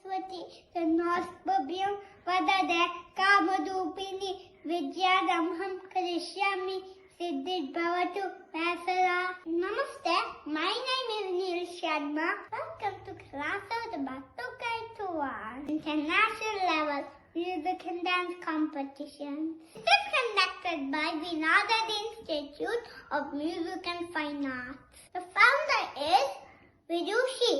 सरस्वती तन्नोऽस्मभ्यं वददे कामरूपिणी विद्यारम्भं करिष्यामि सिद्धिर्भवतु मे सदा. Namaste, my name is Neil Sharma. Welcome to class of the Batukai Tuan International Level Music and Dance Competition. It is conducted by Vinodad Institute of Music and Fine Arts. The founder is Vidushi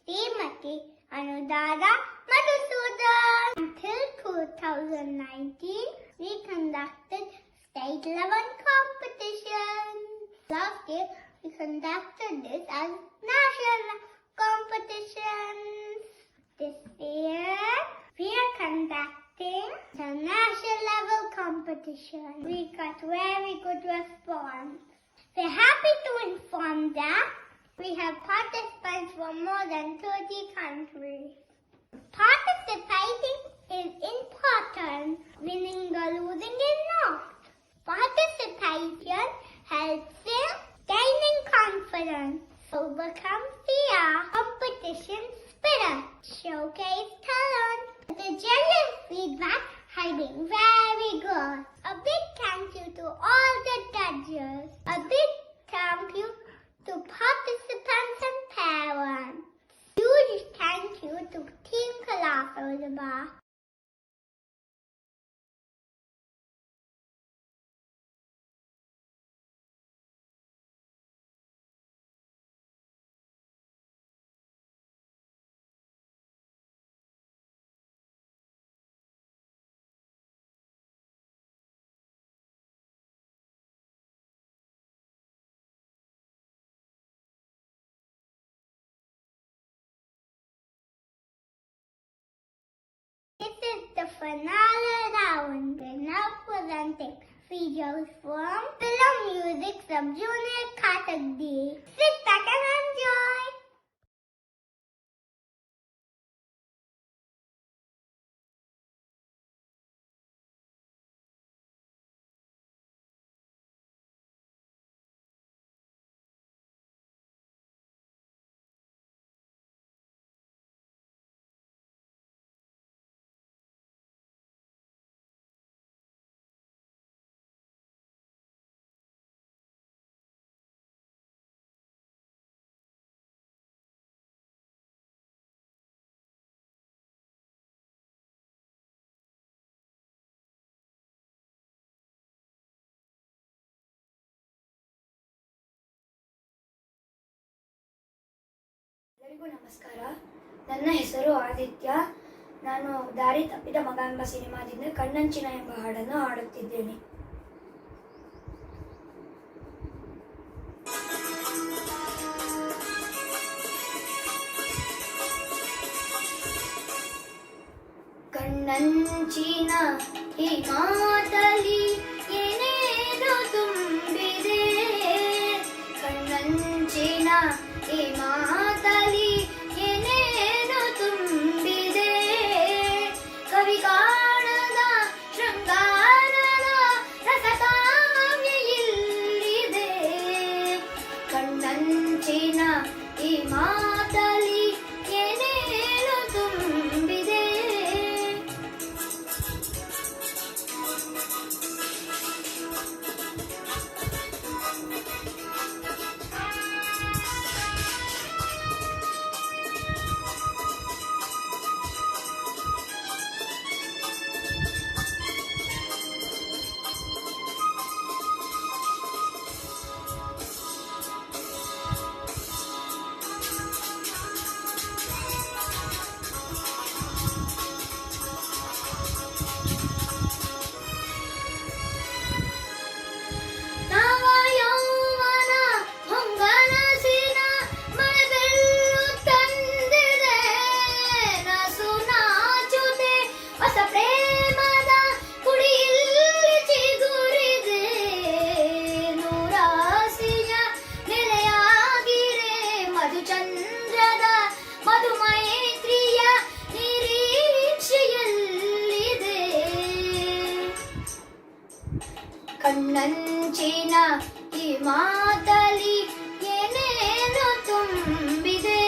Srimati Anudara Madhusudan. Until 2019, we conducted state level competition. Last year, we conducted this as national competitions. This year, we are conducting the national level competition. We got very good response. We're happy to inform that we have participants from more than 30 countries. Participating is important. Winning or losing is not. Participation helps in gaining confidence, overcome fear, competition spirit, showcase talent. The general feedback has been very good. A big thank you to all the judges. A big thank you to participants and parents. Huge thank you to Team Kalasodaba. This is the finale round. We're now presenting videos from Film Music Sub-Junior category. Sit back and enjoy! ಎಲ್ಲರಿಗೂ ನಮಸ್ಕಾರ. ನನ್ನ ಹೆಸರು ಆದಿತ್ಯ. ನಾನು ದಾರಿ ತಪ್ಪಿದ ಮಗ ಎಂಬ ಸಿನಿಮಾದಿಂದ ಕಣ್ಣಂಚಿನ ಎಂಬ ಹಾಡನ್ನು ಹಾಡುತ್ತಿದ್ದೇನೆ. ಕಣ್ಣಂಚಿನ ಈ ಮಾತಲಿ ಏನೇನು ತುಂಬಿದೆ, ಕಣ್ಣಂಚಿನ ಈ ಮಾತಲಿ ಏನೇನು ತುಂಬಿದೆ, ಕವಿ ಕಾಣದ ಶೃಂಗಾರದ ರಸಕಾವ್ಯ ಇಲ್ಲಿದೆ, ಕಣ್ಣಂಚಿನ ಈ ಮಾತಲಿ ಏನೇನು ತುಂಬಿದೆ. ಚಂದ್ರದ ಮಧುಮೈತ್ರಿಯ ನಿರೀಕ್ಷೆಯಲ್ಲಿದೆ, ಕಣ್ಣಂಚಿನ ಈ ಮಾತಲಿ ಏನೇನು ತುಂಬಿದೆ.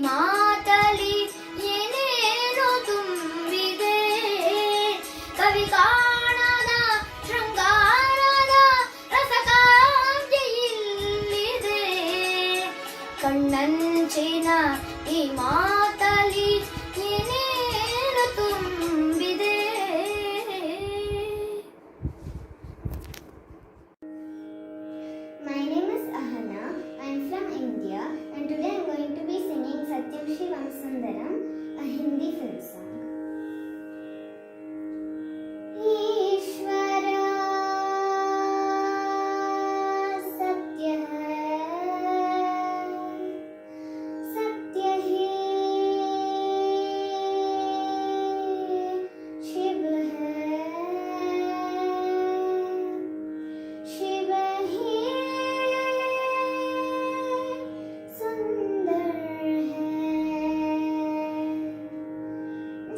ಮಾತಲಿ ಏನೇನು ತುಂಬಿದೆ, ಕವಿ ಕಾಣದ ಶೃಂಗಾರದ ರಸಕಾಂತಿ ಇಲ್ಲಿದೆ. ಕಣ್ಣಂಚಿನ ಈ ಮಾತಲಿ ಏನೇನು ತುಂಬಿದೆ. My name is Ahana. I am from India and today I am going to be singing Satyam Shivam Sundaram, a Hindi film song. Ishvara Satya hai, Satya hi Shiv hai, Shiv hi सुंदर है।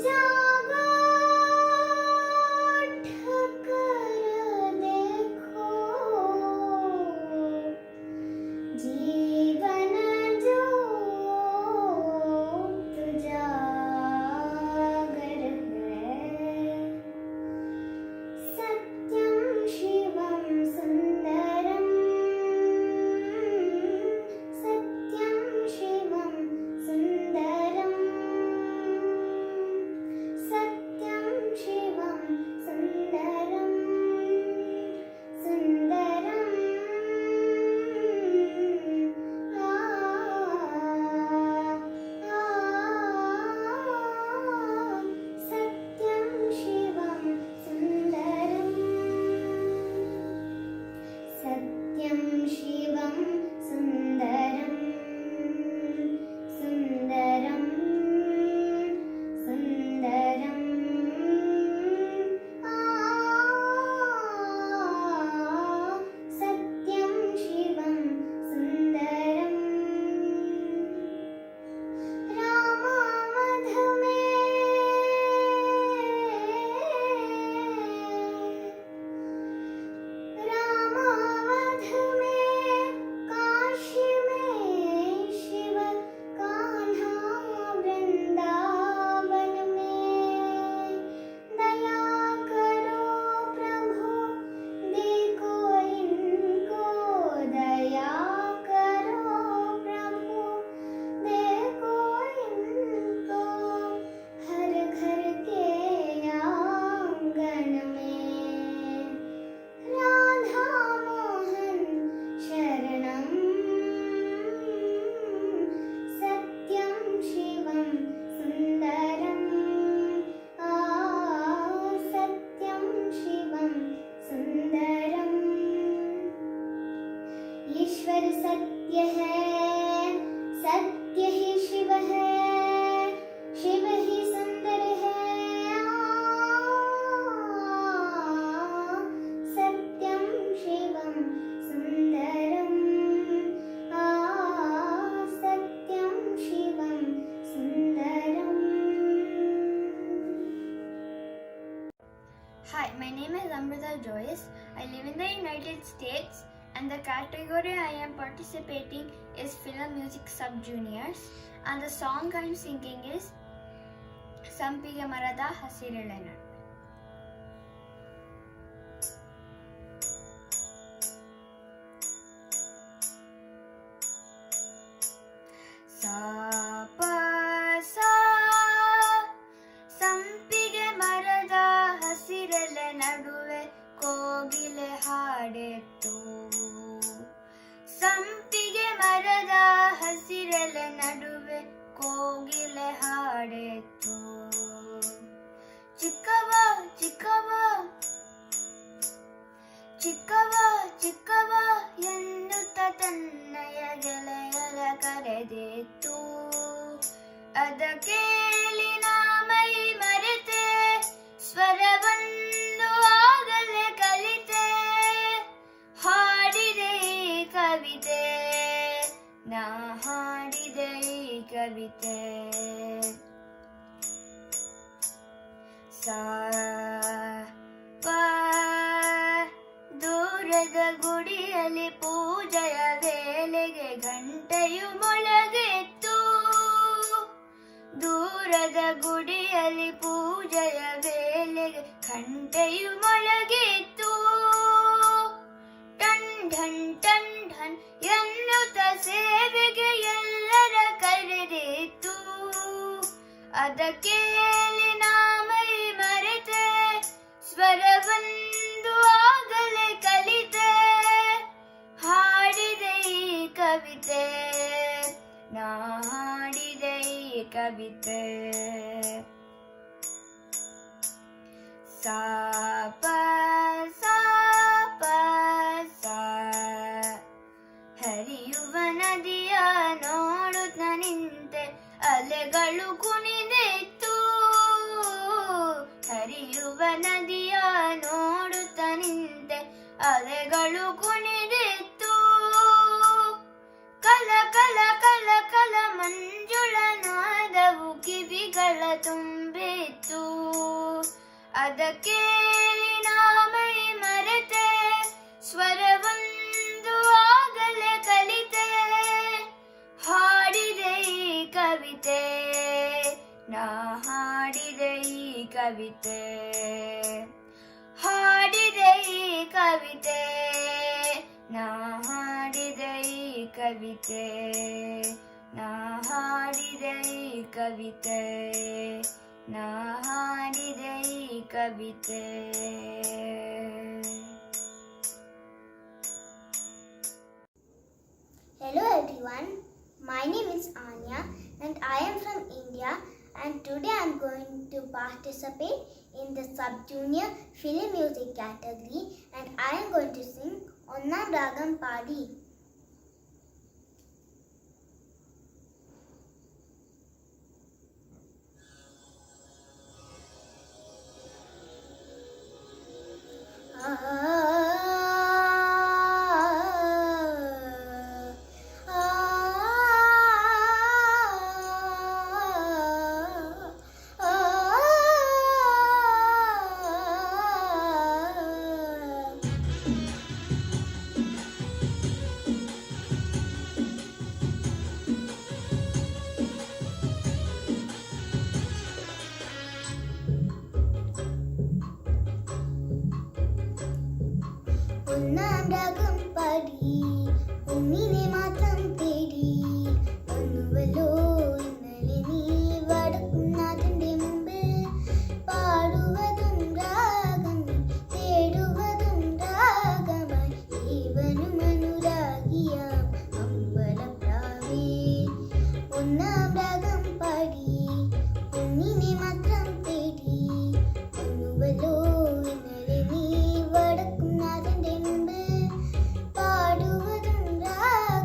जागो उठकर देखो, जीवन ज्योत जागर है। सत्यम शिवम सुंदरम, सत्यम शिवम सुंदरम, सत्यम शिवम सुंदरम, सुंदरम आ सत्यम शिवम सुंदरम, सत्यम शिवम सुंदरम, सुंदरम सुंदरम आ सत्यम शिवम सुंदरम। रामावध में रामावध में, काशी में शिव, कान्हा वृंदावन में। दया करो प्रभु देखो इनको, दया करो प्रभु देखो इनको। हर घर के आंगन में राधा मोहन शरणम, सत्यम शिवम सुंदरम आ सत्यम शिवम सुंदरम। ईश्वर सत्य है, सत्य ही शिव है, शिव ही सुंदर है सत्यम शिवम सुंदरम आ सत्यम Shivam Sundaram. Hi, my name is Amrita Joyce. I live in the United States and the category I am participating is Film Music Sub Juniors, and the song I am singing is Sampige Marada Hasirele Nadu. Sa pa sa ಸಂಪಿಗೆ ಮರದ ಹಸಿರೆಲೆ ನಡುವೆ ಕೋಗಿಲೆ ಹಾಡೆತ್ತು. ಸಂಪಿಗೆ ಮರದ ಹಸಿರೆಲೆ ನಡುವೆ ಕೋಗಿಲೆ ಹಾಡೆತ್ತು. ಚಿಕ್ಕವ ಚಿಕ್ಕವ ಚಿಕ್ಕವ ಚಿಕ್ಕವ ಎನ್ನುತ್ತ ತನ್ನಯ ಗೆಳೆಯರ ಕರೆದಿತ್ತು. ಅದ ಕೇಳಿ ನಾ ಮೈ ಮರೆತೆ, ಸ್ವರವನ್ನು ಆಗಲೇ ಕಲಿತೆ. ಹಾಡಿದೆ ಈ ಕವಿತೆ, ನಾ ಹಾಡಿದೆ ಈ ಕವಿತೆ. ಸಾ ಪ ದೂರದ ಗುಡಿಯಲ್ಲಿ ಪೂಜೆಯ ವೇಳೆಗೆ ಗಂಟೆಯು ಮೊಳಗೆತ್ತು. ದೂರದ ಗುಡಿಯಲ್ಲಿ ಪೂಜೆಯ ವೇಳೆಗೆ ಗಂಟೆಯು ಮೊಳಗಿತ್ತು. ಟನ್ ಢನ್ ಟನ್ ಢನ್ ಎನ್ನುತ್ತ ಸೇವೆಗೆ ಎಲ್ಲರ ಕರೆದಿತ್ತು. ಅದ ಕೇಳಿ ನಾ ಮೈ ಮರೆತೆ, ಸ್ವರವೊಂದು ಆಗಲೇ ಕಲಿತೆ. ಹಾಡಿದೆ ಈ ಕವಿತೆ, ನಾ ಹಾಡಿದೆ ಈ ಕವಿತೆ. ಸಾ ಪ ಸಾ ಪ ಸಾ. ಹರಿಯುವ ನದಿಯ ನೋಡುತ್ತ ನಿಂತೆ, ಅಲೆಗಳು ಕುಣಿದಿತ್ತು. ಹರಿಯುವ ನದಿಯ ನೋಡುತ್ತ ನಿಂತೆ, ಅಲೆಗಳು ಕುಣಿದಿತ್ತು. ಕಲ ಕಲ ಕಲ ಕಲ ಮಂಜುಳ ನಾದವು ಕಿವಿಗಳ ತುಂಬಿತ್ತು. ಅದ ಕೇಳಿ ನಾ ಮೈ ಮರೆತೆ, ಸ್ವರವೊಂದು ಆಗಲೇ ಕಲಿತೆ. ಹಾಡಿದೆ ಈ ಕವಿತೆ, ನಾ ಹಾಡಿದೆ ಈ ಕವಿತೆ. ಹಾಡಿದೆ ಈ ಕವಿತೆ, ನಾ ಹಾಡಿದೆ ಈ ಕವಿತೆ. ನಾ ಹಾಡಿದೆ ಈ ಕವಿತೆ, ನಾ ಹಾಡಿದೆ ಈ ಕವಿತೆ. Hello everyone, my name is Anya and I am from India, and today I am going to participate in the sub-junior film music category, and I am going to sing Onnam Ragam Padi. ഒന്നാം രാഗം പാടി ഒന്നിനെ മാത്രം തേടി വന്നുവല്ലോ ഇന്നലെ നീ വടക്കുന്നാഥന്റെ മുമ്പിൽ. പാടുവതും രാഗം തേടുവതും രാഗമായി ജീവനും അനുരാഗിയാം അമ്പലപ്രാവേ. ഒന്നാം രാഗം പാടി ഒന്നിനെ മാത്രം തേടി വന്നുവല്ലോ ഇന്നലെ നീ വടക്കുന്നാഥന്റെ മുമ്പിൽ. പാടുവതും രാഗമായി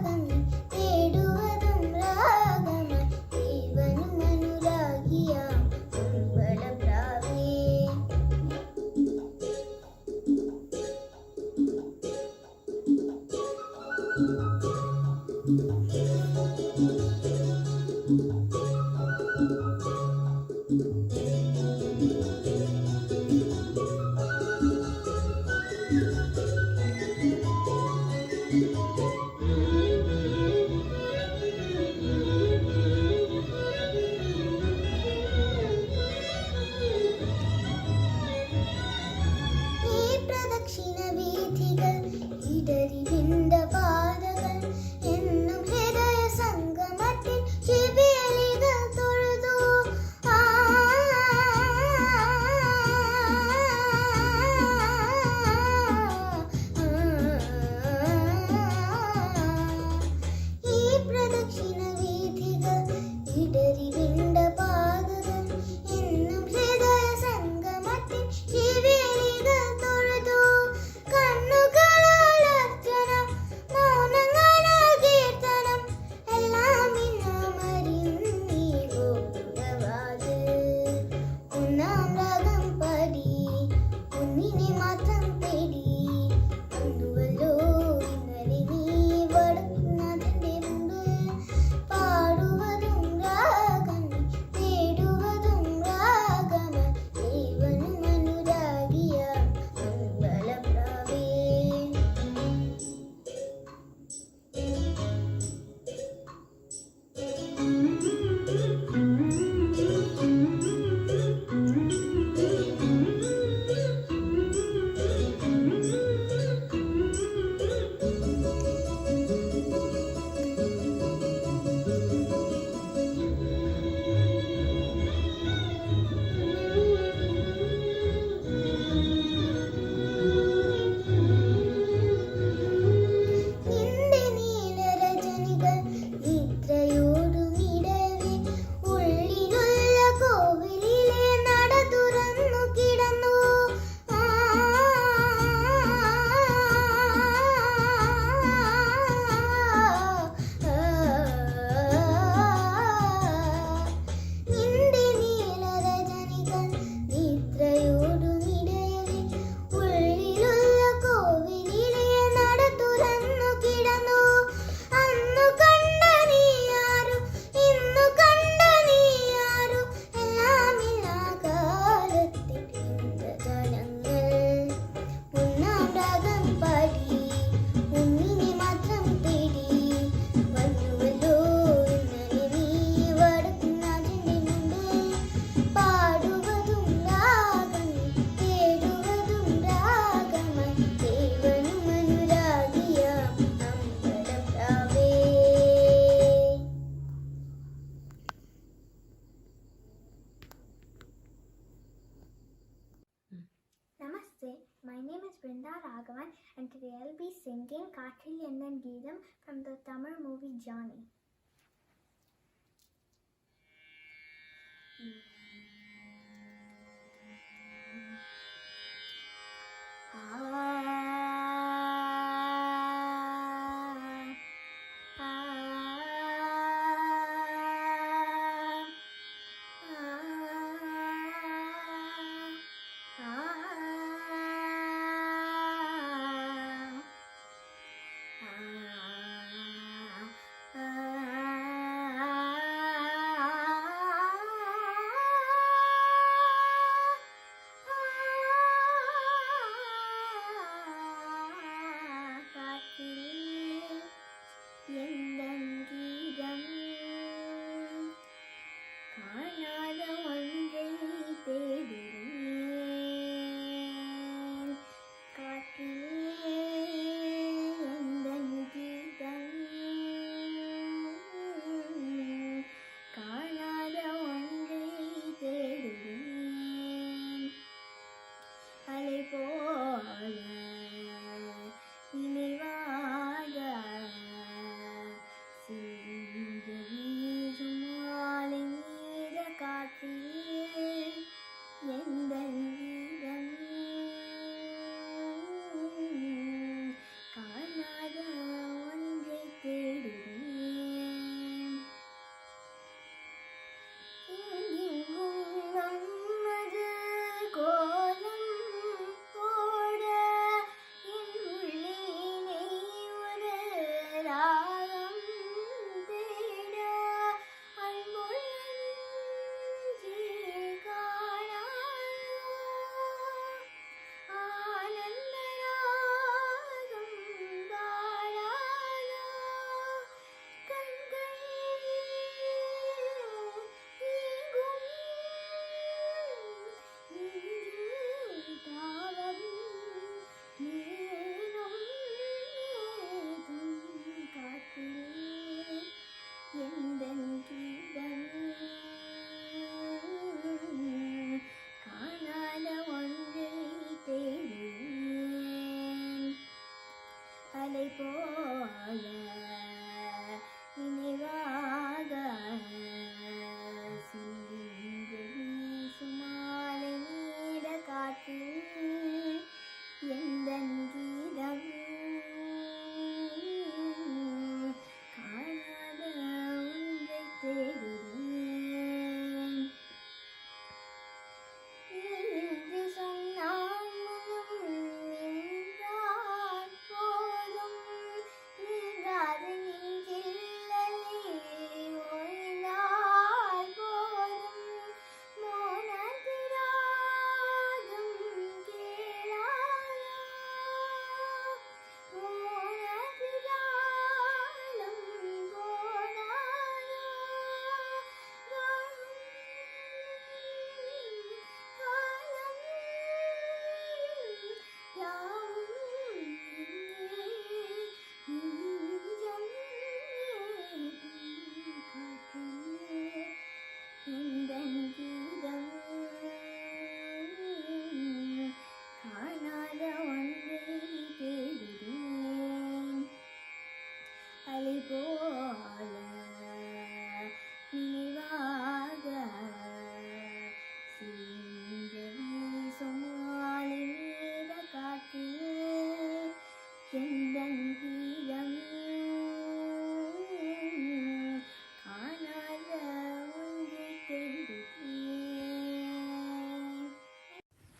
Raghavan, and today I'll be singing Katril Endan Geetham from the Tamil movie Johnny.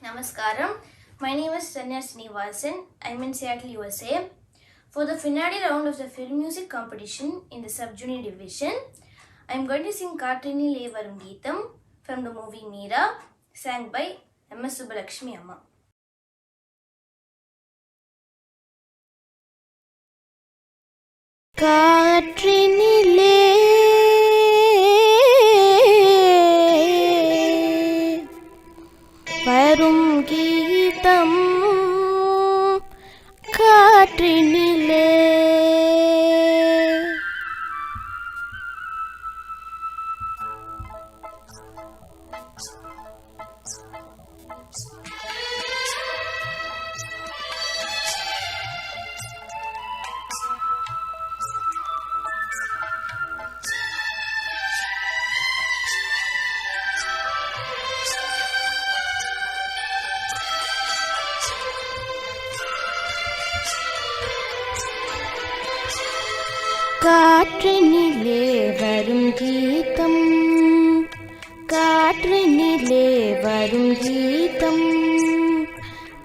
Namaskaram. My name is Sanya Srinivasan. I'm in Seattle, USA. For the finale round of the film music competition in the sub-junior division, I'm going to sing Kaatrinile Varum Geetham from the movie Meera, sang by M.S. Subbalakshmi Amma. காற்றினிலே வரும் கீதம் காற்றினிலே காற்றினிலே வரும் கீதம், காற்றினிலே வரும் கீதம்,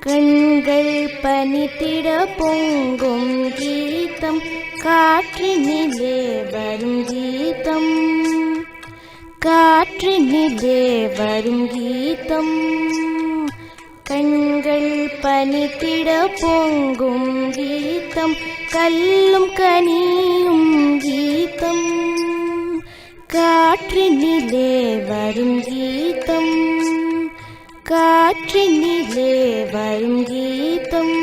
கண்கள் பனித்திட பொங்கும் கீதம், காற்றினிலே வரும் கீதம், காற்றினிலே வரும் கீதம், கண்கள் பனித்திட பொங்கும் கீதம், கல்லும் கனியும் கீதம், காற்றினிலே வரும் கீதம், காற்றினிலே வரும் கீதம்.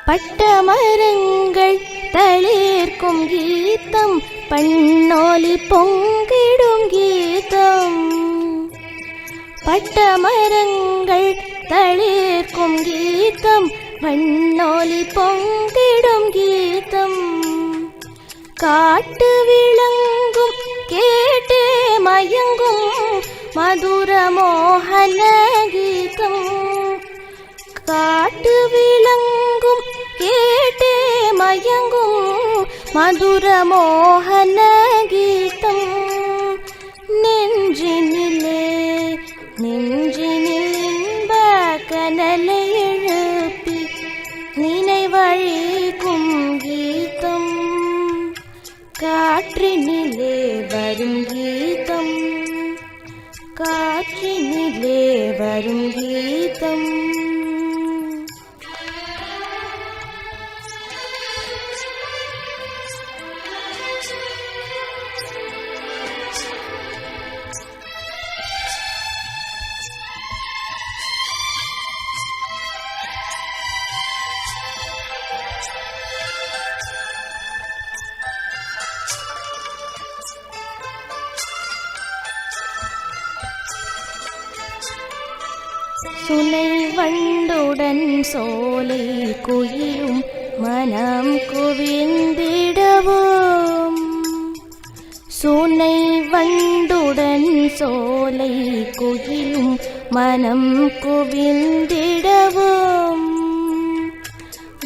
பட்டமரங்கள் தளிர்க்கும் கீதம், பண்ணோலி பொங்கிடும் கீதம், பட்டமரங்கள் தளிர்க்கும் கீதம், பண்ணோலி பொங்கிடும் கீதம், காட்டு விளங்கும் கேட்டே மயங்கும் மதுர மோகன கீதம், காட்டு விளங்கும் கேட்டே மயங்கும் மதுர மோகன கீதம், நெஞ்சினிலே நெஞ்சினில் இன்ப கனலை எழுப்பி நினைவழிக்கும் கீதம், காற்றினிலே வரும் கீதம், காற்றினிலே வரும் கீதம். சுனை வண்டுடன் சோலை குயிலும் மனம் குவிந்திடவும், சுனை வண்டுடன் சோலை குயிலும் மனம் குவிந்திடவும்,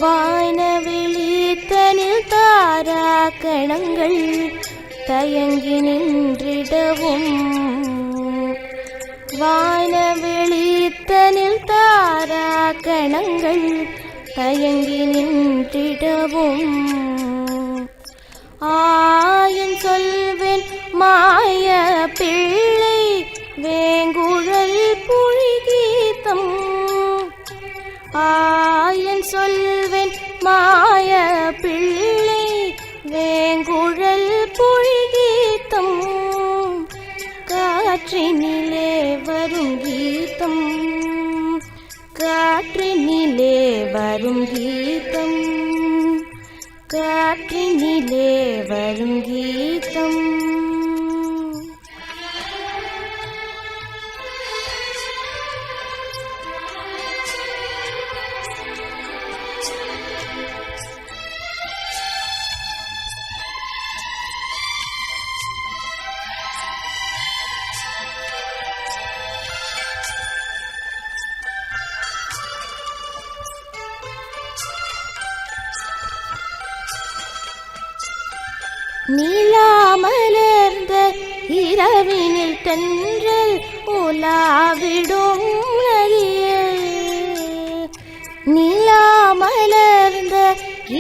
வானவெளித்தனில் தாரா கணங்கள் தயங்கி நின்றிடவும், வானவெளித்தனில் தாரா கணங்கள் தயங்கி நின்றிடவும், ஆயன் சொல்வேன் மாய பிள்ளை வேங்குழல் புழி கீதம், ஆயன் சொல்வேன் மாய பிள்ளை வேங்குழல் புழி கீதம், காற்றினிலே வரும் கீதம், காற்றினிலே வரும் கீதம், காற்றினிலே வரும் கீதம். நீலாமலர்ந்த இரவினில் தென்றல் உலாவிடும் நதியில், நீலாமலர்ந்த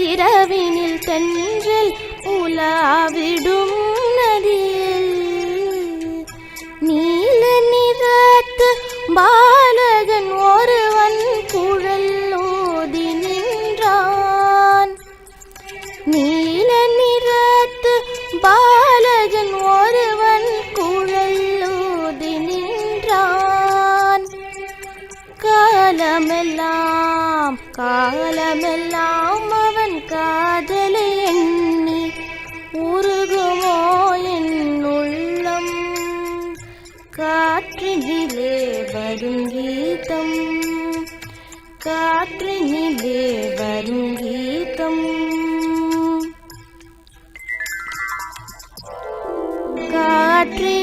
இரவினில் தென்றல் உலாவிடும் நதியில், நீல நிறத்து பாலகன் ஒருவன் குழல் ஊதி நின்றான், நீல நிறத்து பாலகன் ஒருவன் குழல் ஊதி நின்றான், காலமெல்லாம் காலமெல்லாம் அவன் காதலை எண்ணி உருகுமோ என் வரும் கீதம் காற்றினிலே வரும் கீதம்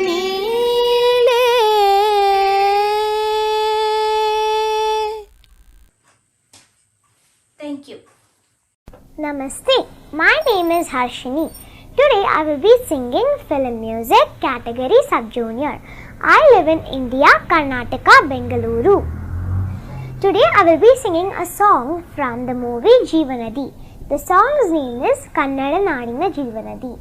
காற்றினிலே. Thank you. Namaste. My name is Harshini. Today I will be singing film music category sub-junior. I live in India, Karnataka, Bengaluru. Today I will be singing a song from the movie Jeevanadi. The song's name is Kannada Nadina Jeevanadi.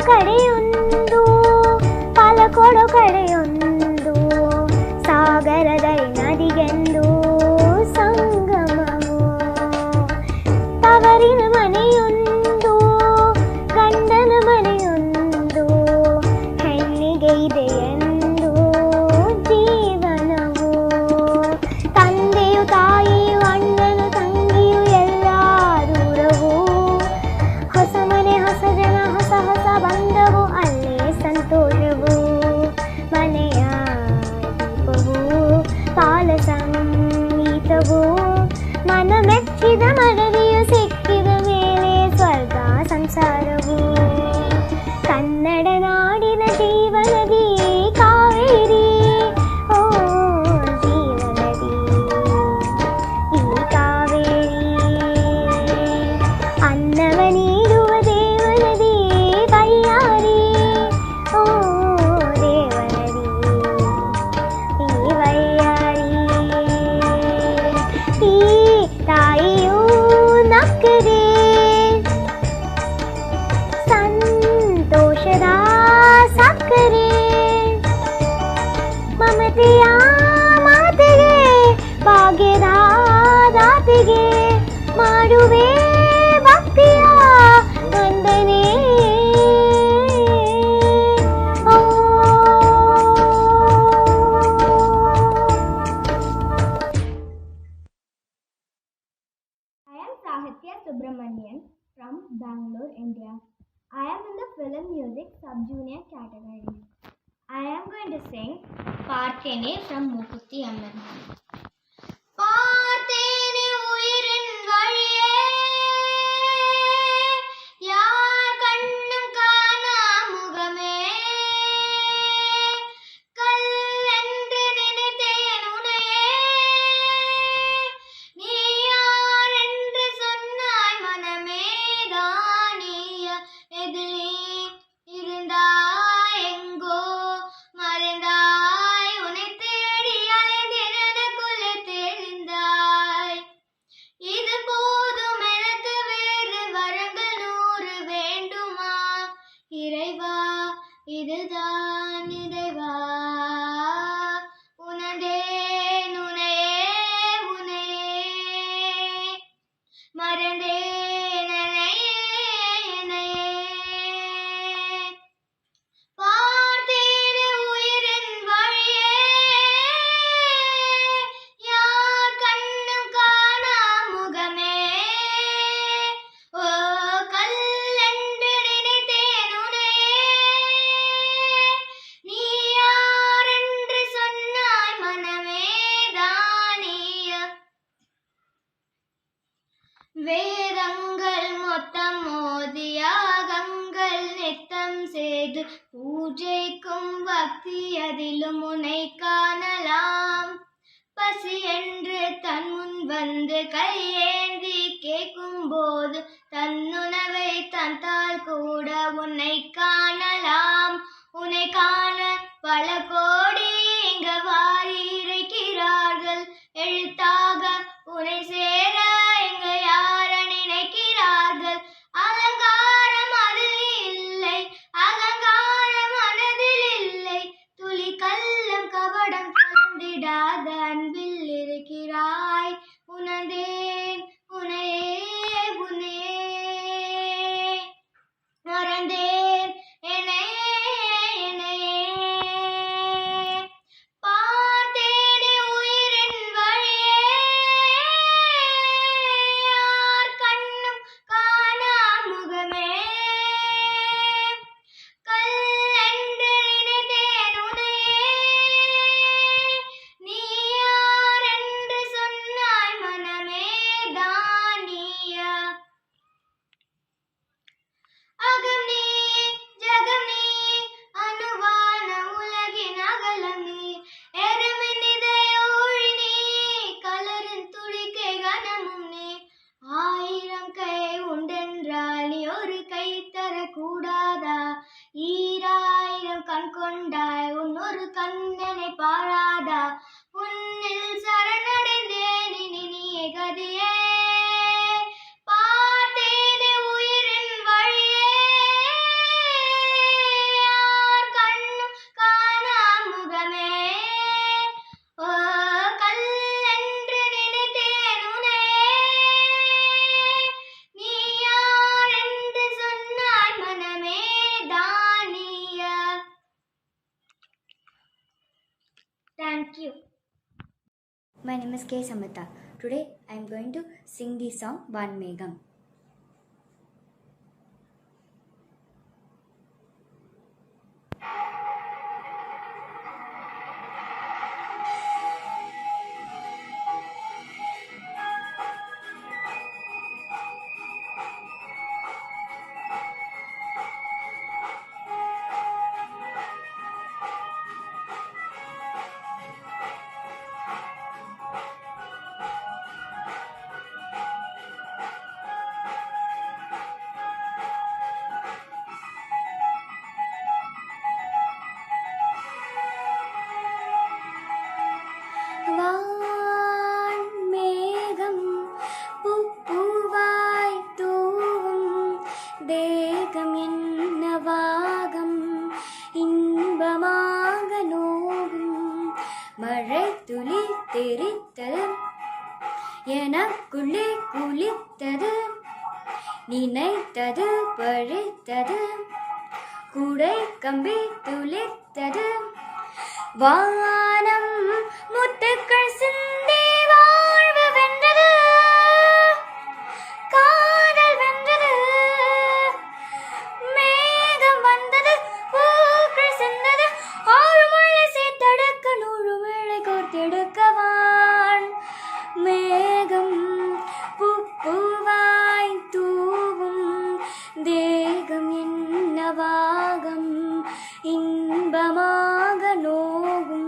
ಕಡೆಯೊಂದು ಪಾಲಕೊಡೋ ಕಡೆಯೊಂದು ಸಾಗರದಲ್ಲಿ ನದಿಗೆಂದು ಸಂಗಮವು ತವರಿನ ಮನೆಯೊಂದು ಗಂಡನ ಮನೆಯೊಂದು ಹೆಣ್ಣಿಗೆ ಇದೆಯೆಂದು ಜೀವನವು ತಂದೆಯು ತಾಯಿಯು ಅಣ್ಣನು ತಂಗಿಯು ಎಲ್ಲ ದೂರವು ಹೊಸ ಮನೆ ಹೊಸ ಜನ ಹೊಸ ಹೊಸ ಬಂದವು ಅಲ್ಲೇ ಸಂತೋಷವು ಮನೆಯ ದೀಪವು ಪಾಲ ಸಂಗೀತವು ಮನ ಮೆಚ್ಚಿದ ಮನವಿಯು ಸಿಕ್ಕಿದ ಮೇಲೆ ಸ್ವರ್ಗ ಸಂಸಾರವು ಕನ್ನಡ ನಾಡಿನ ಜೀವನದಿ ಕಾವೇರಿ ಓ ಜೀವನದಿ ಈ ಕಾವೇರಿ ಅನ್ನವ ನೀಡುವ ದೇವನದಿ ಬಯ್ಯಾರಿ ಓ ದೇವನದಿ ದಾಸಿಗೆ ಮಾಡುವೆ ಭಕ್ತಿಯ ವಂದನೆ. I am Sahitya Subramanian from Bangalore, India. I am in the film music sub-junior category. I am going to sing Partene from Mookuthi Amman. பார்த்தேனே உயிரின் வழியே யார் கண்ணும் காணா முகமே கல்லென்று நினைத்தேன் உனையே நீ யார் என்று சொன்னாய் மனமே தானிய எதிலே இருந்தாய் எங்கோ மறைந்தாய் உன்னை தேடி அலைந்தேனக்குள்ளே தெரிந்தாய் இது போதும் எனக்கு வேறு வரங்கள் 100 வேண்டுமா இறைவா இதுதான் இறைவா உனதே நுனையே உனையே மறந்தே பார்த்தேனே உயிரின் வழியே யார் கண்ணும் காணா முகமே ஓ கல்லென்று நினைத்தேன் உனையே நீ யார் என்று சொன்னாய் மனமே தானிய வேதங்கள் மொத்தம் மோதியாகங்கள் நித்தம் செய்து பூஜைக்கும் பக்தி அதிலும் உன்னை காணலாம் பசி என்று தன் முன் வந்து கையேந்தி கேட்கும் போது தன்னுணவை தந்தால் கூட உன்னை காணலாம் உன்னை காண பல கோடி இங்க வாரி இறைக்கிறார்கள் எழுத்தாக உன்னை சேர இங்க யார நினைக்கிறார்கள் அலங்காரம் அதில் இல்லை அலங்காரம் மனதில் இல்லை துளி கள்ளம் கபடம் கலந்திடாத அன்பில் இருக்கிறாய் உனதேன் உனையே உனையே மறந்தேன் பார்த்தேனே உயிரின் வழியே யார் கண்ணும் காணா முகமே கல்லென்று நினைத்தேன் உனையே நீ யார் என்று சொன்னாய் மனமே தானிய அகம் நீ ஜகம் நீ அணுவான உலகின் அகலம் நீ எருமின் இதயோழி நீ கலரின் துளிக்கை கனமும் நீ 1000 கை உண்டென்றால் நீ ஒரு கை தரக்கூடாதா 2000 கண் கொண்டாய் உன்னொரு கண்ணனை பாராதா உன்னில் சரணடைந்தேன் இனி நீயே கதியே பார்த்தேனே உயிரின் வழியே யார் கண்ணும் காணா முகமே ஓ கல்லென்று நினைத்தேன் உனையே நீ யார் என்று சொன்னாய் மனமே தானிய. Thank you. My name is K. Samita. Today I am going to sing the song Van Megam. எனக்குள்ளே குளித்தது, நினைத்தது பழித்தது, கூடை கம்பி துளித்தது, வானம் முத்துக்கள் சிந்தி வாழ்வு வென்றது, காதல் வென்றது, மேகம் வந்தது, பூக்கள் சிந்தது, ஆறு முள்ளை சேர்த்தெடுக்க நூறு வேளை கோர்த்தெடுக்கவான் மேகம் பூவாய் தூவும் தேகம் என்னவாகம் இன்பமாக நோகும்.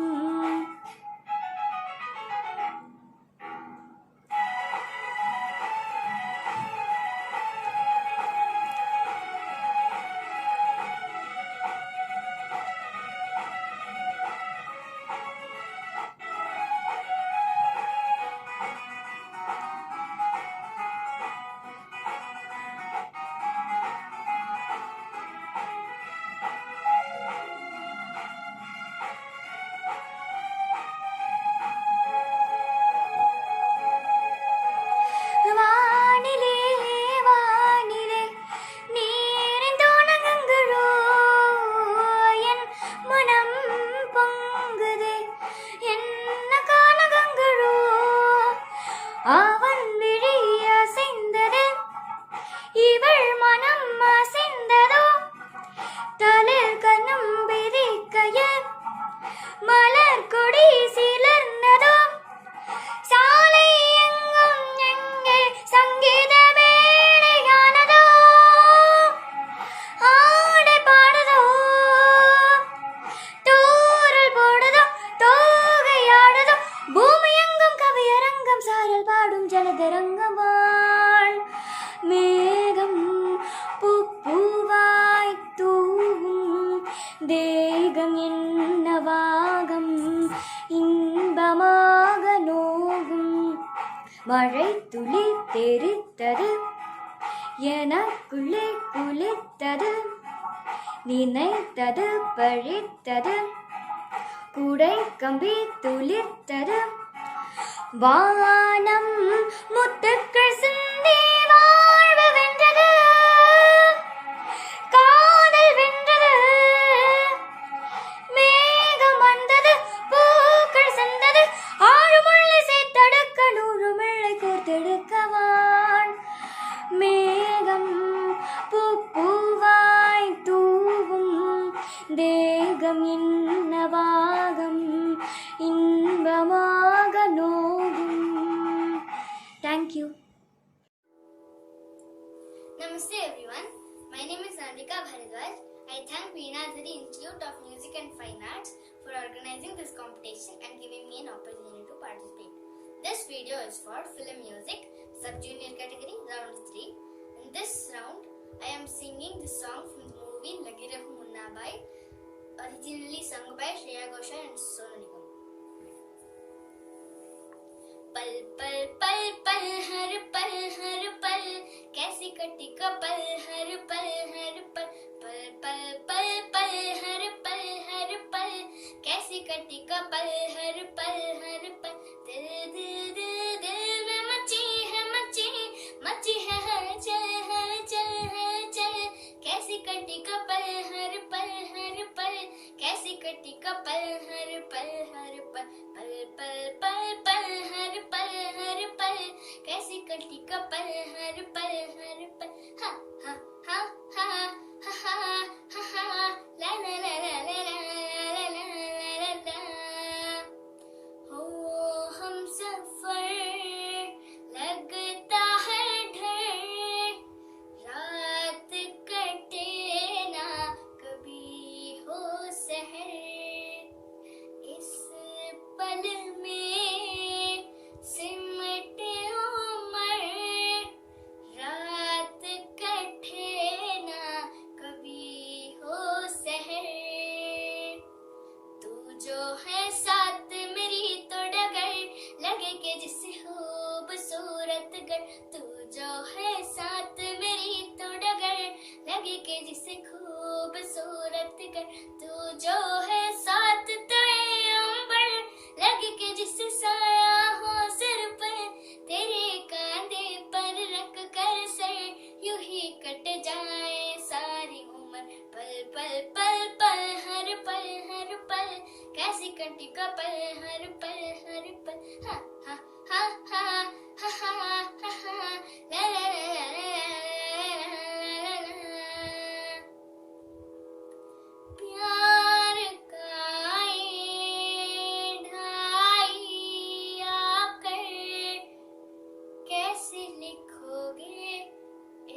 வானிலே வானிலே நீரின் தோணங்களோ என் மனம் பொங்குதே, என்ன காணகங்களோ அவன் விழி அசைந்தது, இவள் மனம் அசைந்ததோ, தளிர் கண்ணும் விரிக்கையில் மலர் கொடி சிலர்ந்ததோ, சாலை எங்கும் எங்கே சங்கீத வேளையானதோ, ஆடை பாடுதோ, தூரல் போடுதோ, தோகையாடுதோ, பூமி எங்கும் கவியரங்கம் சாரல் பாடும் ஜலதரங்கவாள் மேகம் பூவாய் தூவும் தேகம் என்னவாகம் இன்பமாக நோகும். மழை துளி தெரித்தது, எனக்குள்ளே குளித்தது, நினைத்தது பழித்தது, கூடை கம்பி துளிர்த்தது, வானம் முத்துக்கள் சிந்தி வாழ்வு வென்றது, காதல் வென்றது, மேகம் வந்தது, பூக்கள் சிந்தது, ஆறு முள்ளை சேர்த்தெடுக்க நூறு முள்ளை கோர்த்தெடுக்கவான் மேகம் பூவாய் தூவும் தேகம் என்னவாகம் இன்பமாக நோகும். Thank you. Namaste everyone. My name is Nandika Bharadwaj. I thank Veenadhari Institute of Music and Fine Arts for organizing this competition and giving me an opportunity to participate. This video is for film music sub-junior category round 3. In this round, I am singing the song from the movie Lagi Raho Munna Bhai, originally sung by Shreya Ghoshal and Sonu Nigam. पल पल पल पल हर पल कैसी कटी का पल हर पल पल पल पल पल हर पल कैसी कटी का पल हर पल दिल दिल दिल दिल में मची है हलचल कैसी कटी का पल हर पल कैसी कटी का पल हर पल पल पल पल पल हर पल कैसी कटी का पल हर पल हा हा हा हा हा हा हा ला ला ला ला ला ला ला ला ला हो हम सफर लगता है ढेर रात कटे ना कभी हो सहर इस पल में सिमटे उमर रात कटे ना कभी हो सहर तू जो है साथ मेरी तो डगर लगे के जिसे खूबसूरत गर तू जो है साथ मेरी तो डगर लगे के जिसे खूबसूरत गर तू जो है साथ तेरे अंबर लगे के जिसे साया हो सिर पर तेरे कटी कपल हर पल हा हा हा हा हा हा हा हा ला ला ला ला ला ला ला। प्यार का ये ढाई आकर कैसे लिखोगे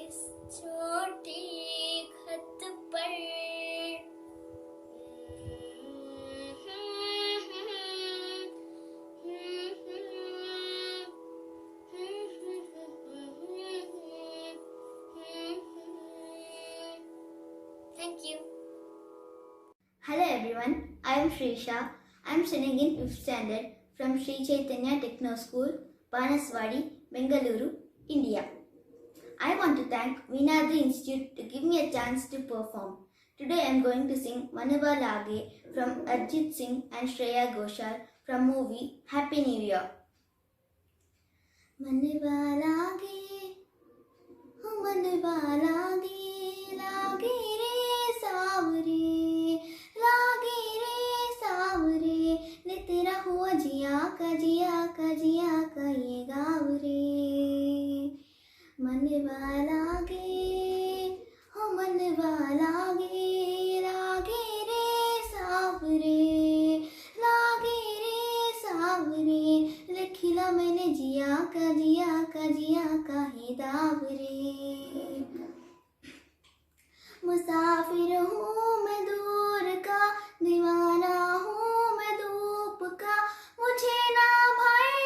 इस छोटी खत पर। Thank you. Hello everyone, I am Shrisha. I am studying in 5th standard from Sri Chaitanya Techno School, Banaswadi, Bengaluru, India. I want to thank Veenadri Institute to give me a chance to perform. Today I am going to sing Manava Lage from Arjit Singh and Shreya Ghoshal from movie Happy New Year. Manava Lage, oh Manava Lage, Lage re saavre, Lage re saavre, le tera hua jiya ka ye gav re. मनवा लागे हो मनवा लागे, लागे रे सावरे, लागे रे सावरे, लिखिला मैंने जिया का ही दावरे। मुसाफिर हूँ मैं दूर का, दीवाना हूँ मैं धूप का, मुझे ना भाई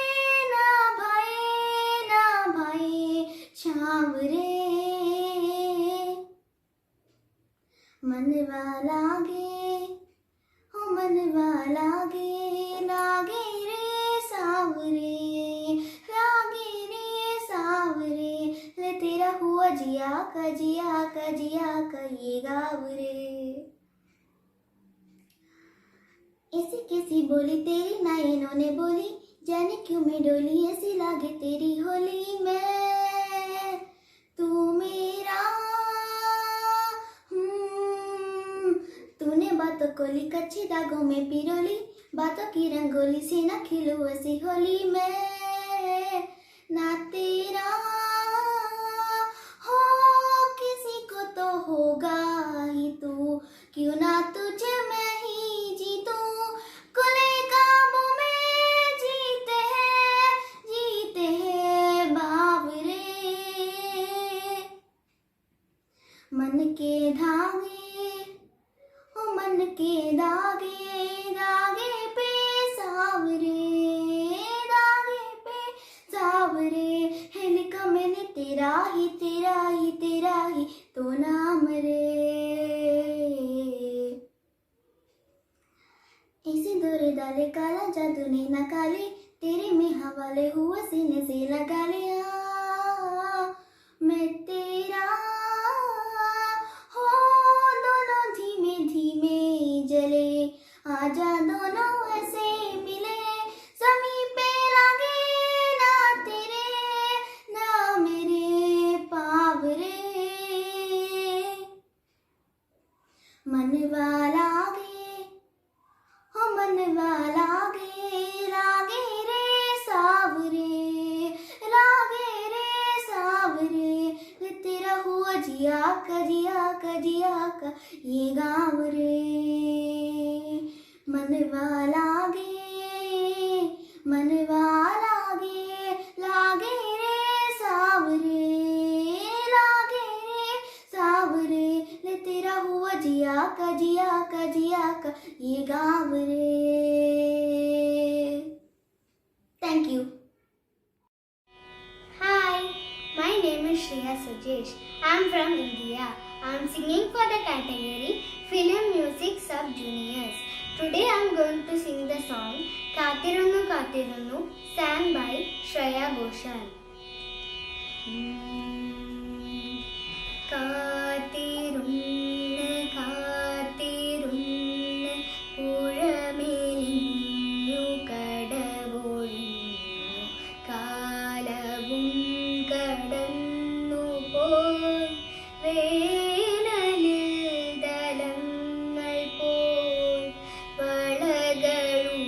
छावरे। मनवा लागे हो मनवा लागे, लागे रे सावरे, लागे रे सावरे, ले तेरा हुआ जिया का ये गावरे। ऐसी कैसी बोली तेरी नयनों ने बोली, जाने क्यों मैं डोली ऐसी लागे तेरी होली में। तू मेरा तूने बातों को ली कच्चे दागों में पिरोली, बातों की रंगोली से न खिलूं ऐसी होली में। ना तेरा हो किसी को तो होगा ही तू, क्यों ना तुझे मैं ही जीतूं। खुले काबू में जीते हैं बावरे। मन के धागे हो मन के धागे, धागे पे सावरे, धागे पे सावरे, है लिखा मैंने तेरा ही तो नाम रे। ऐसे दोरे डाले काला जादू ने न काले, तेरे में हवाले हुआ सीने से लगा लिया। मैं तेरा हो दोनों धीमे धीमे जले, आजा दोनों ऐसे मिले, समीपे लागे ना तेरे ना मेरे पावरे। मनवा लागे हो मनवा लागे, लागे रे सावरे, लागे रे सावरे, तेरा हुआ जिया का ये गाँव रे। मनवा लागे लागे रे सावरे, लागे रे सावरे, ले तेरा हुआ जिया का ये गाँव रे। Thank you. Hi, my name is Shreya Sajesh. I am from India. I am singing for the category Film Music Sub Juniors. Today I am going to sing the song Katirunnu Katirunnu, sang by Shreya Ghoshal. കാത്തിരുന്ന് കാത്തിരുന്ന് പുഴമെലിഞ്ഞു കടവൊഴിഞ്ഞു കാലവും കടന്നു പോയി വേനലിൽ ദലങ്ങൾ പോയി വളകളും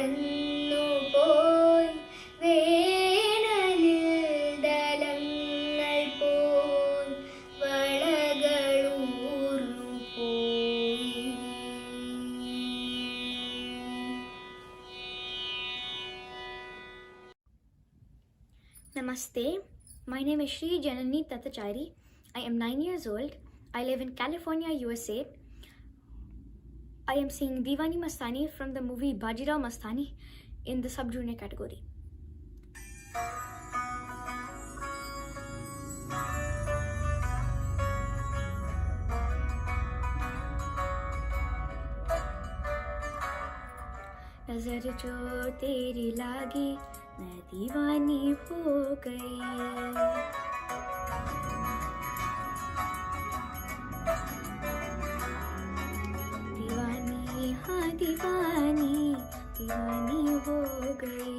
കടന്നു പോയി വേനലിൽ ദലങ്ങൾ പോയി വളകളൂർന്നു പോയി. Namaste. My name is Shri Janani Tatachari. I am 9 years old. I live in California, USA. I am singing Diwani Mastani from the movie Bajirao Mastani in the sub-junior category. नजर जो तेरी लागी मैं दीवानी हो गई. दीवानी हाँ दीवानी दीवानी हो गई.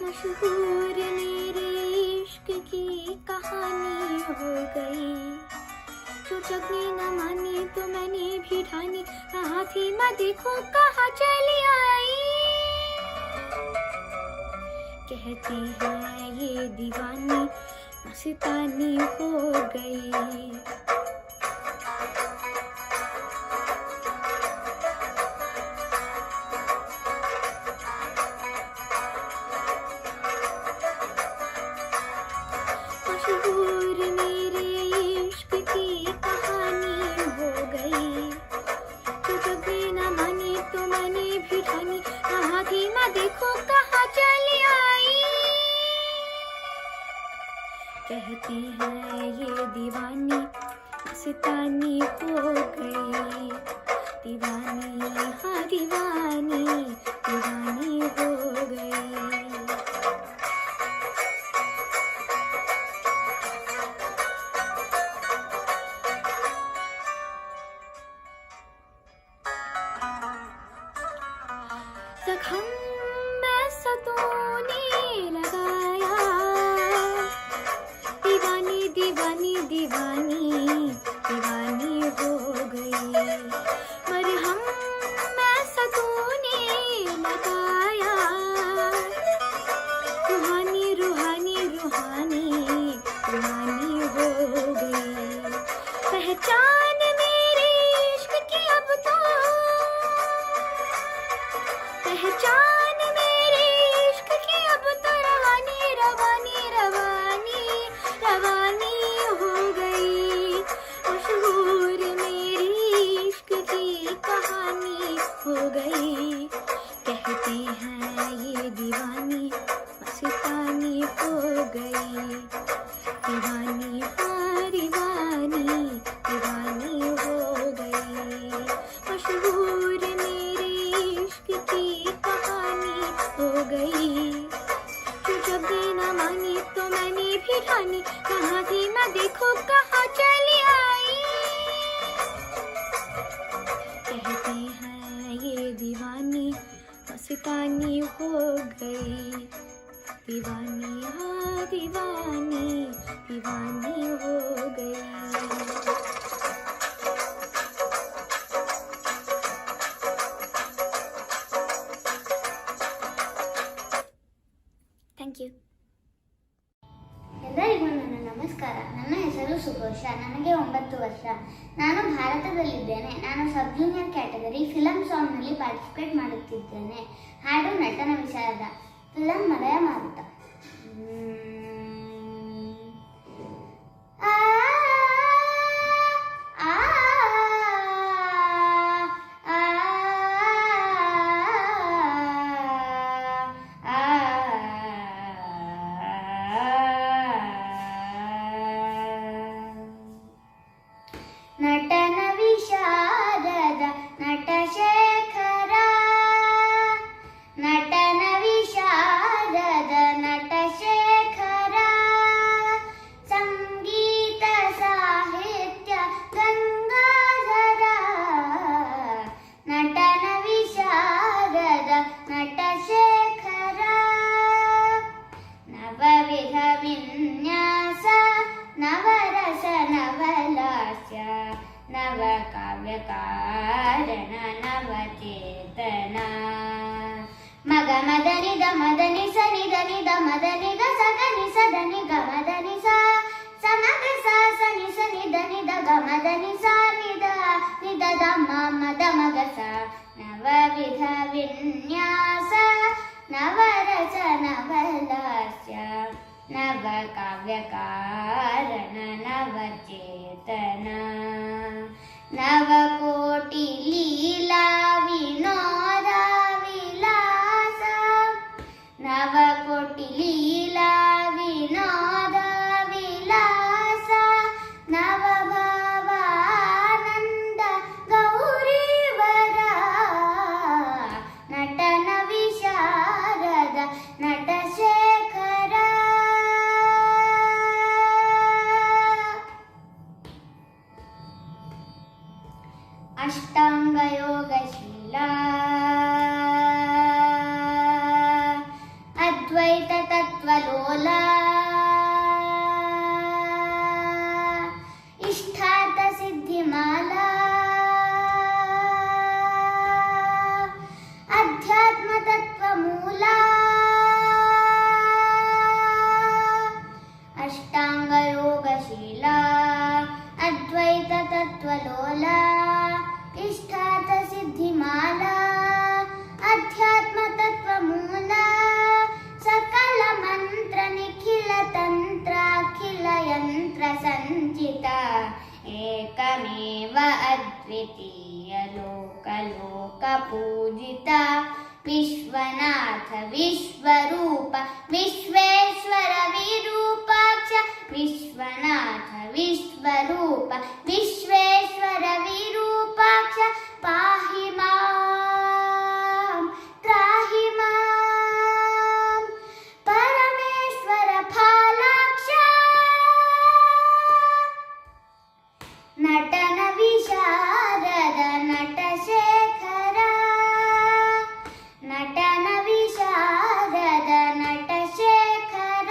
मशहूर मेरे इश्क की कहानी हो गई. जो जग ने न मानी तो मैंने भी ठानी. कहा थी मैं देखो कहाँ चली आई. कहती है ये दीवानी मस्तानी हो गई. मशहूर मेरे इश्क की कहानी हो गई. जो कभी न मानी तो मैंने भी ठानी. कहा थी मैं देखो कहाँ चली आई. कहती है ये दीवानी मस्तानी हो गई. दीवानी हाँ दीवानी दीवानी हो गई. जख्म में सतूने लगाया. दीवानी दीवानी दीवानी दीवानी हो गई. मरहम में सतूने लगाया. रूहानी रूहानी रूहानी रूहानी हो गई. पहचान मेरे इश्क की अब तो. पहचान मेरे इश्क की अब तो रवानी रवानी रवानी रवानी हो गई. मशहूर मेरी इश्क की कहानी हो गई. कहती हैं ये दीवानी मस्तानी हो गई. दीवानी हाँ दीवानी दीवानी हो गई. मशहूर मेरे इश्क की कहानी हो गई. जो जब भी न मानी तो मैंने भी ठानी. कहाँ थी मैं देखो कहाँ चली आई. कहती हैं ये दीवानी मस्तानी हो गई. दीवानी हाँ दीवानी दीवानी हो गई. Thank you. ಎಲ್ಲರಿಗೂ ನನ್ನ ನಮಸ್ಕಾರ. ನನ್ನ ಹೆಸರು ಸುಘೋಷ. ನನಗೆ 9 ವರ್ಷ. ನಾನು ಭಾರತದಲ್ಲಿದ್ದೇನೆ. ನಾನು ಸಬ್ ಜೂನಿಯರ್ ಕ್ಯಾಟಗರಿ ಫಿಲಂ ಸಾಂಗ್ನಲ್ಲಿ ಪಾರ್ಟಿಸಿಪೇಟ್ ಮಾಡುತ್ತಿದ್ದೇನೆ. ಹಾಡು ನಟನ ವಿಷಾದ. ಫಿಲಂ ಮಲಯ ಮಾರುತ. ನಟನ ವಿಷಾದದ ನಟ ಶೇಖರ. ನಟನ ವಿಷಾದದ ನಟ ಶೇಖರ. ಸಂಗೀತ नवकाव्यकारण नवचेतना मग मदनि द मदनि स निद निद मदनि द स ग नि स द नि ग मदनि सा समग सा स नि स निद निद ग मदनि सा निद निद द म मद मग सा नवविध विन्यास नवरस नवलास्य नवकाव्यकारण नवचेतना नवकोटि लीला विनोद विलास नवकोटि लीला विनोद विलास नवभावानन्द गौरीवर नटन विशारद नटशेखर अष्टाङ्गयोगशीला अद्वैत तत्त्वलोला इष्टार्थ सिद्धिमाला अध्यात्म तत्त्वमूला अष्टाङ्गयोगशीला अद्वैत तत्त्वलोला इष्टार्थ सिद्धिमाला अध्यात्म तत्त्वमूला सकल मंत्र निखिल तंत्र अखिल यंत्र संचिता एकमेव अद्वितीय लोक लोक पूजिता विश्वनाथ विश्वरूप विश्वेश्वर विरूपाक्ष विश्वनाथ विश्वरूप विश्वेश्वर विरूपाक्ष पाहि मां त्राहि मां परमेश्वर फालाक्ष नटन विशारद नटशेखर नटन विशारद नटशेखर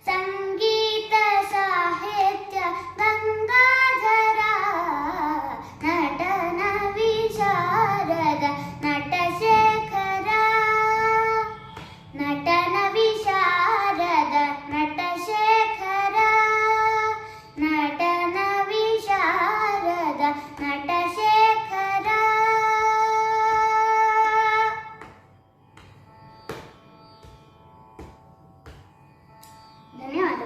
संगीत साहित्य गंगाधर नटन विशारद नटशेखर नटन विशारद नटशेखर नटन विशारद नटशेखर धन्यवाद.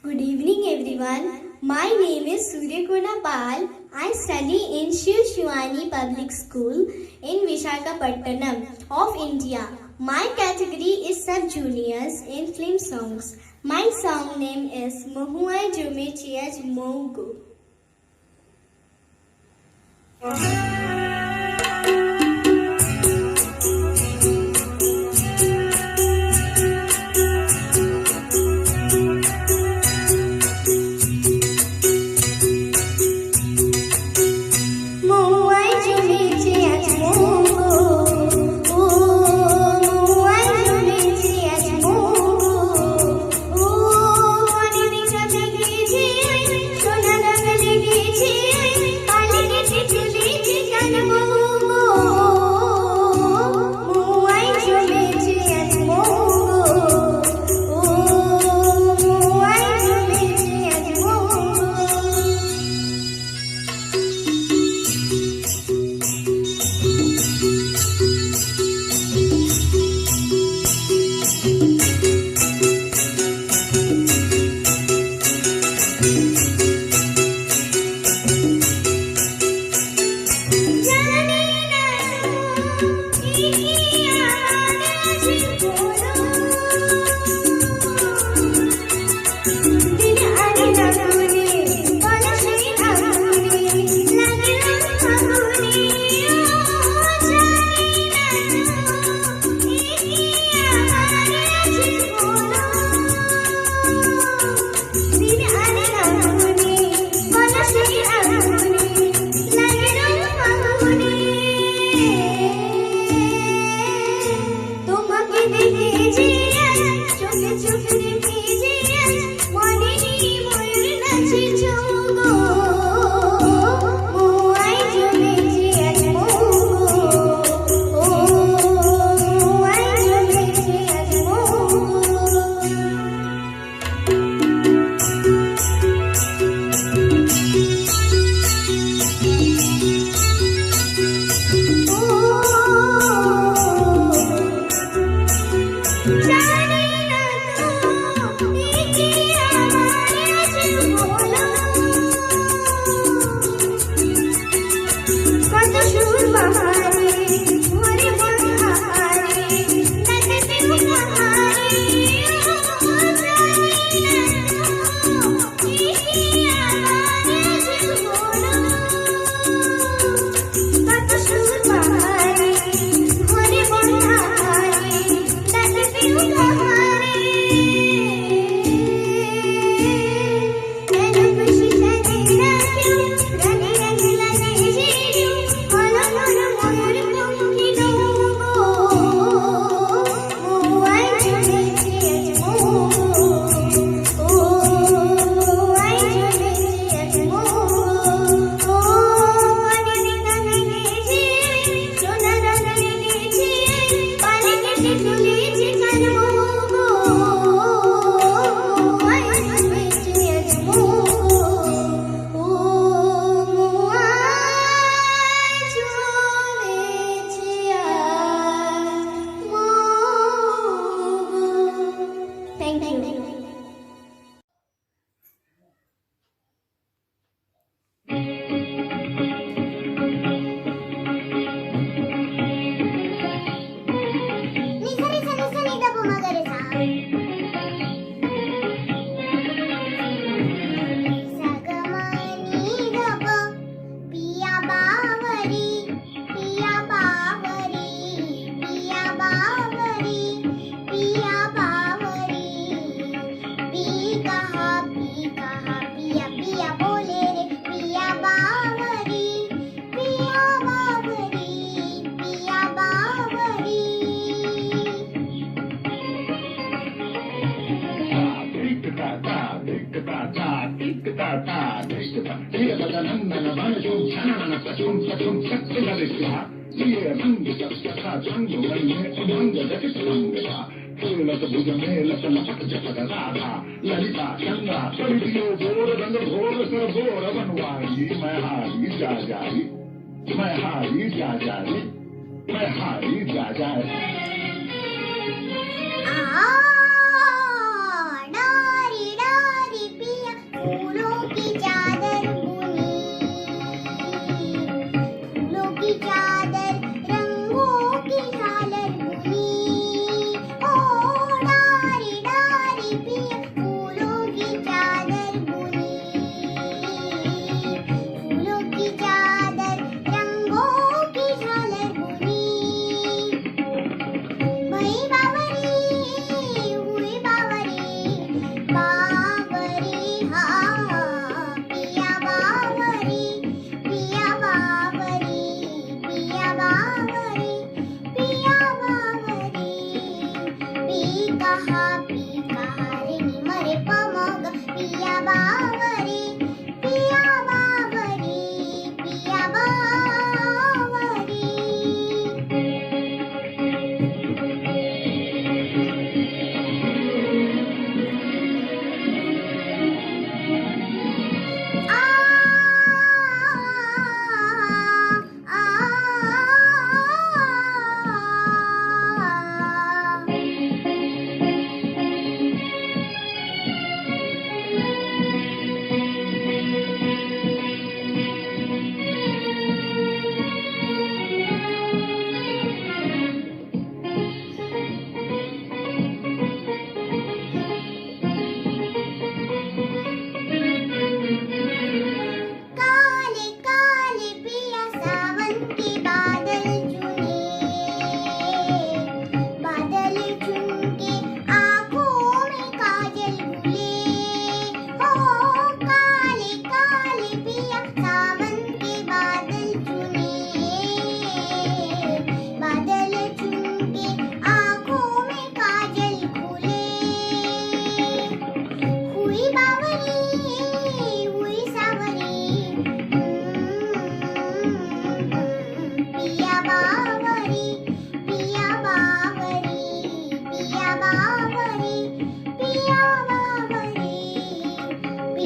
Good evening everyone. My name is Suryakona Pal. I study in Shiv Shivani Public School in Visakhapatnam of India. My category is sub-juniors in film songs. My song name is Mahuai Jume Chiaj Mogu. Sonar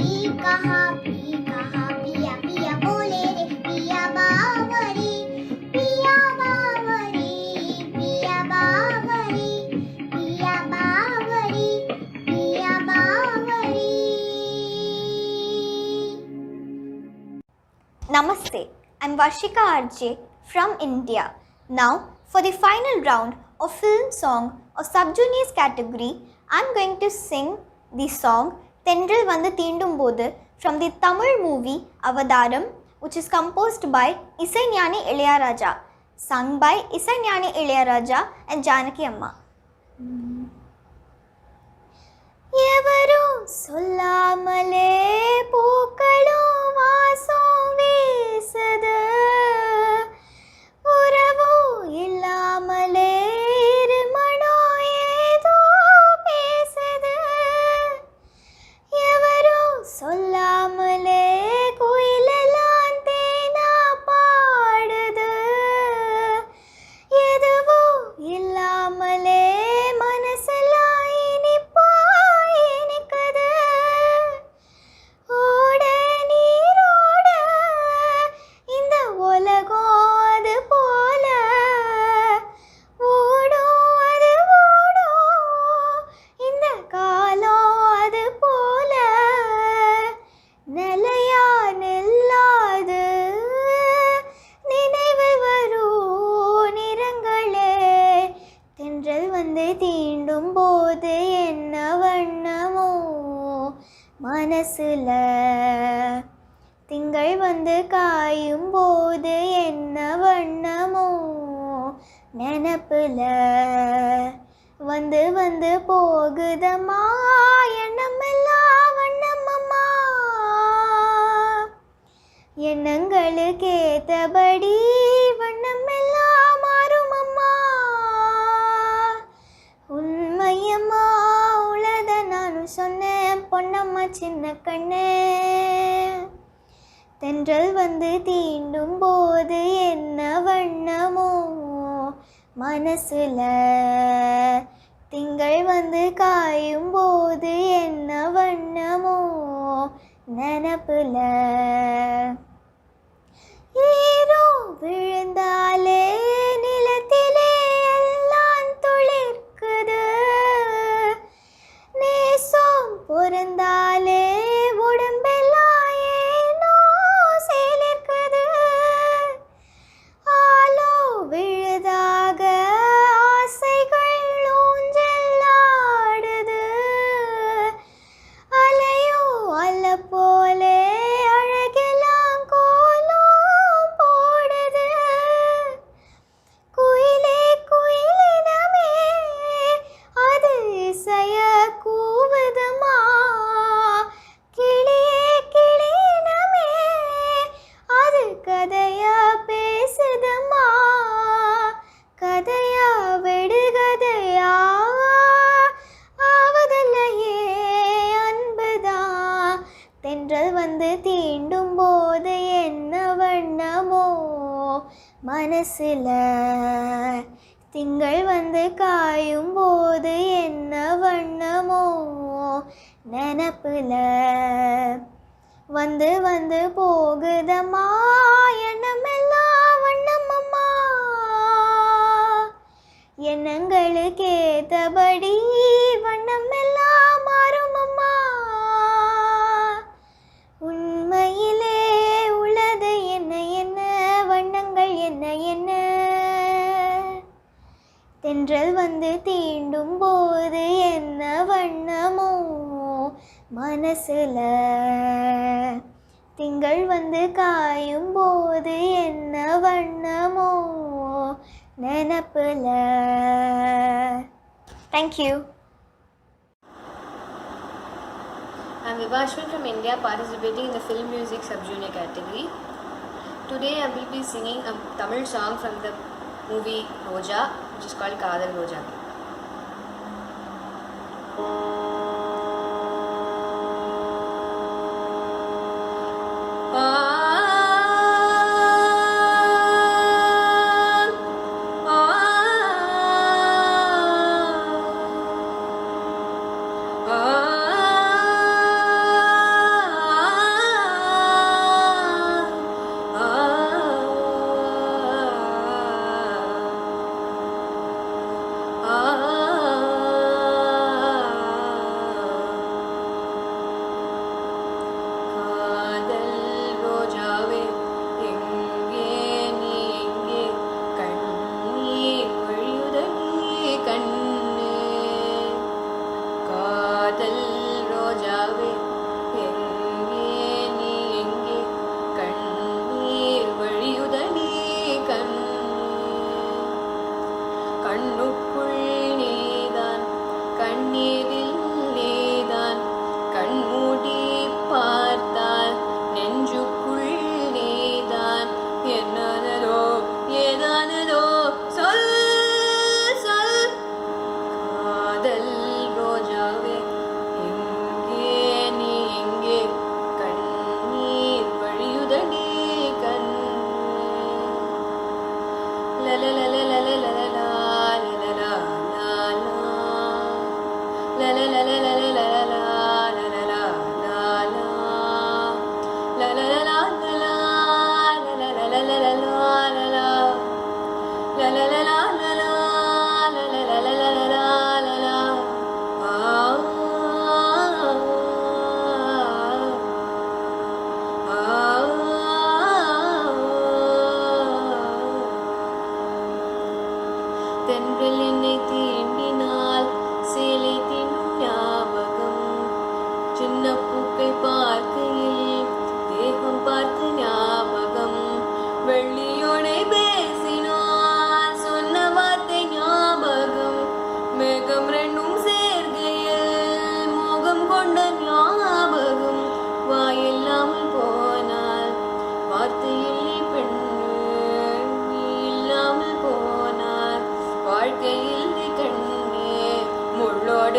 पिया पिया बोले रे पिया बावरी पिया बावरी पिया बावरी पिया बावरी पिया बावरी. Namaste, I'm Varshika RJ from India. Now, for the final round of film song or sub-juniors category, I'm going to sing the song Tendril Vandu Teendum Bodhu from the Tamil movie Avadaram, which is composed by Isaignani Ilayaraja, sung by Isaignani Ilayaraja and Janaki Amma. எவரோ சொல்லாமலே பூக்களும் வாசம் வீசுது, உறவோ இல்லாமலே இருமனோ ஏதோ பேசுது. எவரோ சொல்லாமலே குயிலெல்லாம் தேனா பாடுது, எதுவோ இல்லாமலே மனசெல்லாம் இனிப்பா இனிக்குது. ஓட நீரோட இந்த உலகம் அது போல ஓடும், அது ஓடும் இந்த காலம் அது போல நிலையா நில்லாது நினைவில் வரும் நிறங்களே. தென்றல் வந்து தீண்டும் போது என்ன வண்ணமோ மனசுல, திங்கள் வந்து காயும் போது என்ன வண்ணமோ நினப்புல. வந்து வந்து போகுதம்மா எண்ணமெல்லாம் வண்ணமம்மா, எண்ணங்களுக்கு ஏத்தபடி வண்ணமெல்லாம் மாறுமம்மா. உண்மையம்மா உளத நானும் சொன்னேன் பொன்னம்மா சின்ன கண்ணே. தென்றல் வந்து தீண்டும் போது என்ன வண்ணமோ மனசுல, திங்கள் வந்து காயும் போது என்ன வண்ணமோ நினப்புல. ஈரோ விழுந்தாலே நிலத்திலே எல்லாம் துளிர்க்குது, நேசம் பொருந்தாலே உடம்பெல்லாம் ஏனோ சேலிருக்குது. ஆலோ விழுதாக ஆசைகள் ஊஞ்சலாடுது, அலையோ அல்ல போலே அழகெல்லாம் கோலம் போடுது. குயிலே குயிலினமே அது இசைய கூவுதம்மா, கிளியே கிளியினமே அது கதையா பேசுதம்மா. கதையா விடுகதையா ஆவதில்லையே அன்புதான். தென்றல் வந்து தீண்டும் போது என்ன வண்ணமோ மனசுல, திங்கள் வந்து காயும் போது என்ன வண்ணமோ நினப்புல. வந்து வந்து போகுதம்மா எண்ணமெல்லாம் வண்ணமம்மா, எண்ணங்களுக்கு ஏத்தபடி வண்ணமெல்லாம் மாறுமம்மா. உண்மையிலே உள்ளது என்ன என்ன வண்ணங்கள் என்ன என்ன, தென்றல் வந்து தீண்டும் போது என்ன வண்ணமோ மனசுல, திங்கள் வந்து காயும் போது என்ன வண்ணமோ நினப்புல. Thank you. I'm Vibhashwin from India, participating in the film music sub-junior category. Today I will be singing a Tamil song from the movie Roja, which is called Kadal Roja. ah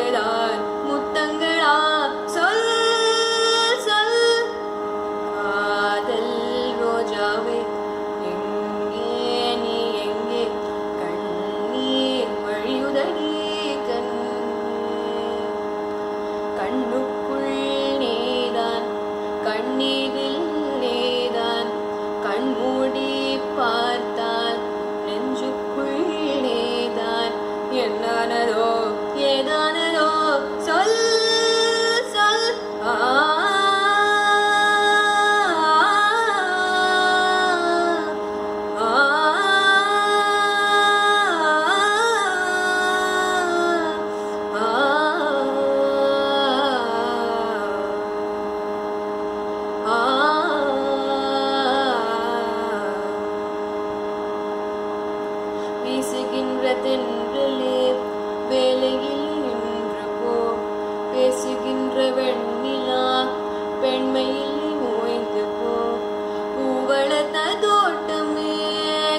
முள்ளோடுதான் முத்தங்களா சொல் சொல் காதல் ரோஜாவே எங்கே நீ எங்கே கண்ணீர் வழியுதடி கண்ணுக்குள் நீதான் கண்ணீரில் நீதான் கண்மூடி பார்த்தால் நெஞ்சுக்குள் நீதான் என்னானதோ ஏதானதோ சொல் சொல் வீசுகின்ற தென்றலே வேலையில் நின்று போ பேசுகின்ற வெண்ணிலா பெண்மையில் ஓய்ந்து போ பூவளத்த தோட்டமே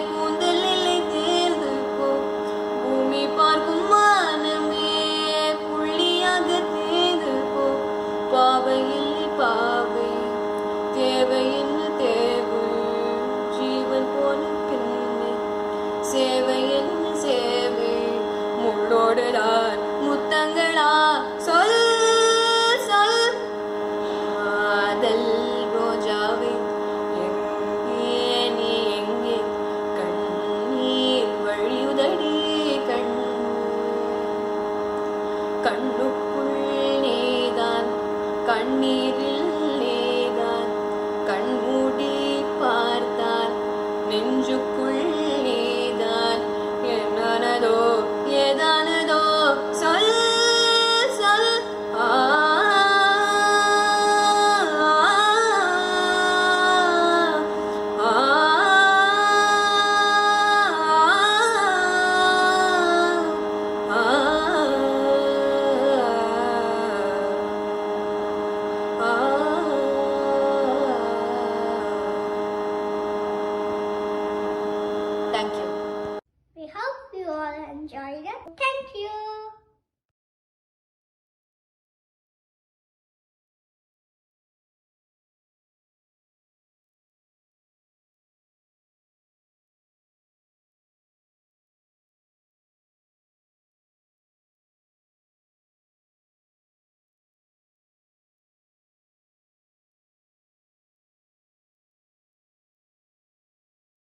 கூந்தலிலை தேர்ந்து போ பூமி பார்க்கும் மானமே புள்ளியாக தேர்ந்து போ பாவையில் பாவை தேவை என்ன தேவை ஜீவன் போன பெண்ணே சேவை என்ன சேவை முள்ளோடுதான்